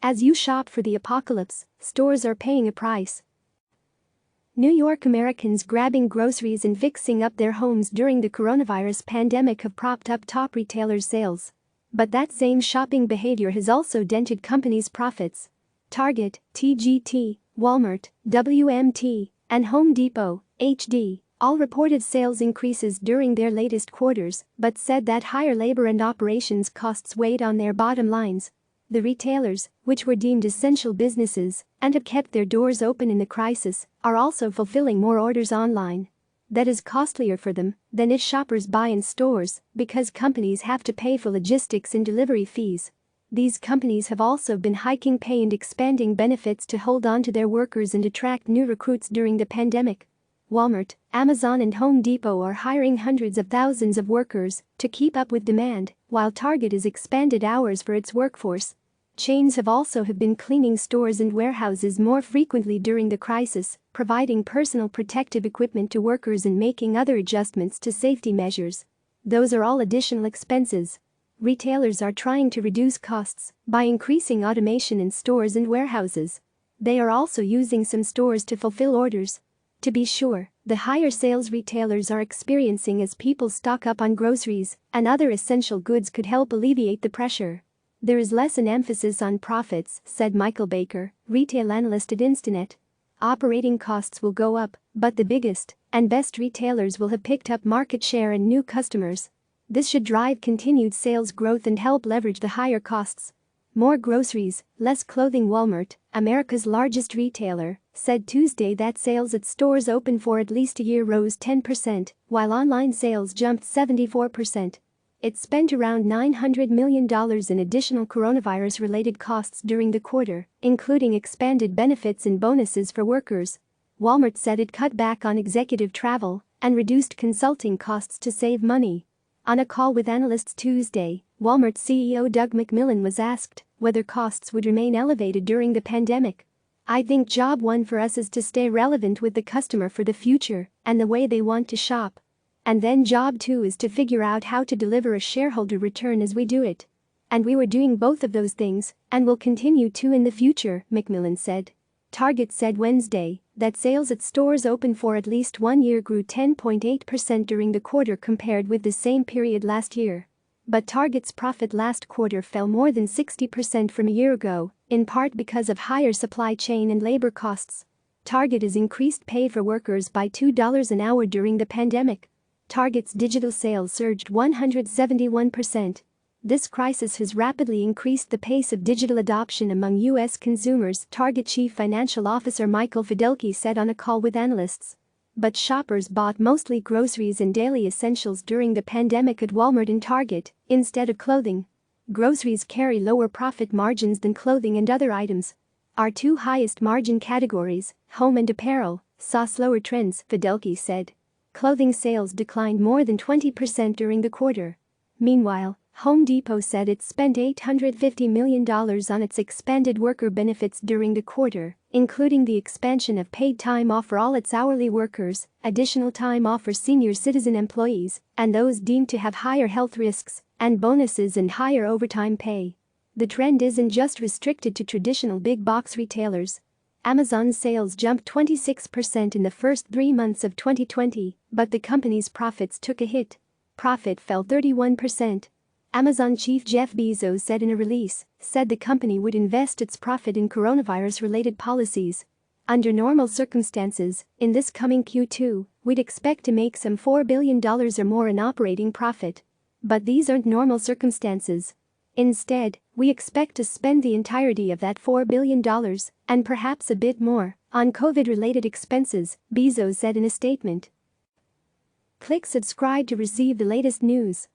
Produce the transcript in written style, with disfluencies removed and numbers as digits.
As you shop for the apocalypse, stores are paying a price. New York Americans grabbing groceries and fixing up their homes during the coronavirus pandemic have propped up top retailers' sales. But that same shopping behavior has also dented companies' profits. Target, TGT, Walmart, WMT, and Home Depot, HD, all reported sales increases during their latest quarters but said that higher labor and operations costs weighed on their bottom lines. The retailers, which were deemed essential businesses and have kept their doors open in the crisis, are also fulfilling more orders online. That is costlier for them than if shoppers buy in stores because companies have to pay for logistics and delivery fees. These companies have also been hiking pay and expanding benefits to hold on to their workers and attract new recruits during the pandemic. Walmart, Amazon, and Home Depot are hiring hundreds of thousands of workers to keep up with demand, while Target has expanded hours for its workforce. Chains have also been cleaning stores and warehouses more frequently during the crisis, providing personal protective equipment to workers and making other adjustments to safety measures. Those are all additional expenses. Retailers are trying to reduce costs by increasing automation in stores and warehouses. They are also using some stores to fulfill orders. To be sure, the higher sales retailers are experiencing as people stock up on groceries and other essential goods could help alleviate the pressure. There is less an emphasis on profits, said Michael Baker, retail analyst at Instinet. Operating costs will go up, but the biggest and best retailers will have picked up market share and new customers. This should drive continued sales growth and help leverage the higher costs. More groceries, less clothing. Walmart, America's largest retailer, said Tuesday that sales at stores open for at least a year rose 10%, while online sales jumped 74%. It spent around $900 million in additional coronavirus-related costs during the quarter, including expanded benefits and bonuses for workers. Walmart said it cut back on executive travel and reduced consulting costs to save money. On a call with analysts Tuesday, Walmart CEO Doug McMillon was asked whether costs would remain elevated during the pandemic. "I think job one for us is to stay relevant with the customer for the future and the way they want to shop. And then job two is to figure out how to deliver a shareholder return as we do it. And we were doing both of those things and will continue to in the future," McMillon said. Target said Wednesday that sales at stores open for at least 1 year grew 10.8% during the quarter compared with the same period last year. But Target's profit last quarter fell more than 60% from a year ago, in part because of higher supply chain and labor costs. Target has increased pay for workers by $2 an hour during the pandemic. Target's digital sales surged 171%. This crisis has rapidly increased the pace of digital adoption among U.S. consumers, Target Chief Financial Officer Michael Fidelki said on a call with analysts. But shoppers bought mostly groceries and daily essentials during the pandemic at Walmart and Target instead of clothing. Groceries carry lower profit margins than clothing and other items. Our two highest margin categories, home and apparel, saw slower trends, Fidelki said. Clothing sales declined more than 20% during the quarter. Meanwhile, Home Depot said it spent $850 million on its expanded worker benefits during the quarter, including the expansion of paid time off for all its hourly workers, additional time off for senior citizen employees, and those deemed to have higher health risks, and bonuses and higher overtime pay. The trend isn't just restricted to traditional big box retailers. Amazon's sales jumped 26% in the first 3 months of 2020, but the company's profits took a hit. Profit fell 31%. Amazon chief Jeff Bezos said in a release, the company would invest its profit in coronavirus-related policies. Under normal circumstances, in this coming Q2, we'd expect to make some $4 billion or more in operating profit. But these aren't normal circumstances. Instead, we expect to spend the entirety of that $4 billion, and perhaps a bit more, on COVID-related expenses, Bezos said in a statement. Click subscribe to receive the latest news.